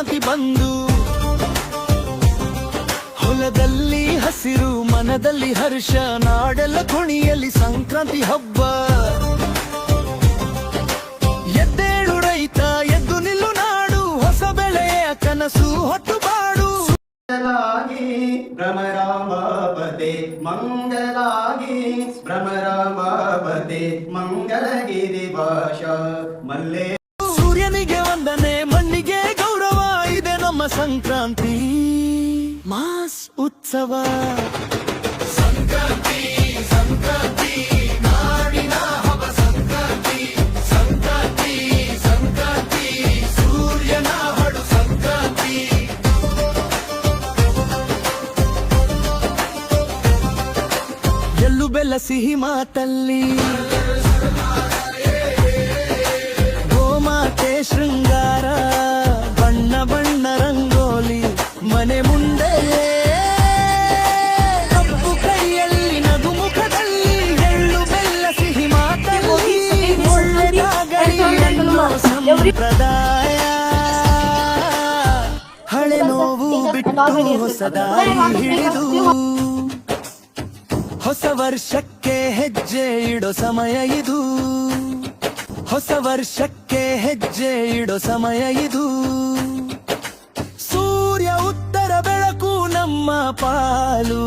ಸಂಕ್ರಾಂತಿ ಬಂದು ಹೊಲದಲ್ಲಿ ಹಸಿರು ಮನದಲ್ಲಿ ಹರ್ಷ ನಾಡೆಲ್ಲ ಕುಣಿಯಲ್ಲಿ ಸಂಕ್ರಾಂತಿ ಹಬ್ಬ ಎದ್ದೇಳು ರೈತ ಎದ್ದು ನಿಲ್ಲು ನಾಡು ಹೊಸ ಬೆಳೆಯ ಕನಸು ಹೊತ್ತು ಬಾಡು ಭ್ರಮರಾಮಾಪತೆ ಮಂಗಲಾಗಿ ಭ್ರಮರಾಮಾಪತೆ ಮಂಗಲಗಿರಿ ಭಾಷಾ ಮಲ್ಲೆ ಸೂರ್ಯನಿಗೆ ವಂದನೆ ಮಣ್ಣಿಗೆ ಗೌರವ ಇದೆ ನಮ್ಮ ಸಂಕ್ರಾಂತಿ ಮಾಸ್ ಉತ್ಸವ ಸಂಕ್ರಾಂತಿ ಸಂಕ್ರಾಂತಿ ನಾಡಿನ ಹಬ್ಬ ಸಂಕ್ರಾಂತಿ ಸಂಕ್ರಾಂತಿ ಸಂಕ್ರಾಂತಿ ಸೂರ್ಯನ ಹಡು ಸಂಕ್ರಾಂತಿ ಎಳ್ಳು ಬೆಲ್ಲ ಸಿಹಿ ಮಾತಲ್ಲಿ ಗೋಮಾತೆ ಶೃಂಗಾರ ಬಣ್ಣ ಬಣ್ಣ ರಂಗೋಲಿ ಮನೆ ಮುಂದೆ ಕಪ್ಪು ಕೈಯಲ್ಲಿ ನಗು ಮುಖದಲ್ಲಿ ಎಳ್ಳು ಬೆಲ್ಲ ಸಿಹಿ ಮಾತಲ್ಲಿ ಸಂಪ್ರದಾಯ ಹಳೆ ನೋವು ಬಿಟ್ಟು ಹೊಸದಾರಿ ಹಿಡಿದು ಹೊಸ ವರ್ಷಕ್ಕೆ ಹೆಜ್ಜೆ ಇಡೋ ಸಮಯ ಇದು ಹೊಸ ವರ್ಷಕ್ಕೆ ಹೆಜ್ಜೆ ಇಡೋ ಸಮಯ ಇದು ಸೂರ್ಯ ಉತ್ತರ ಬೆಳಕು ನಮ್ಮ ಪಾಲು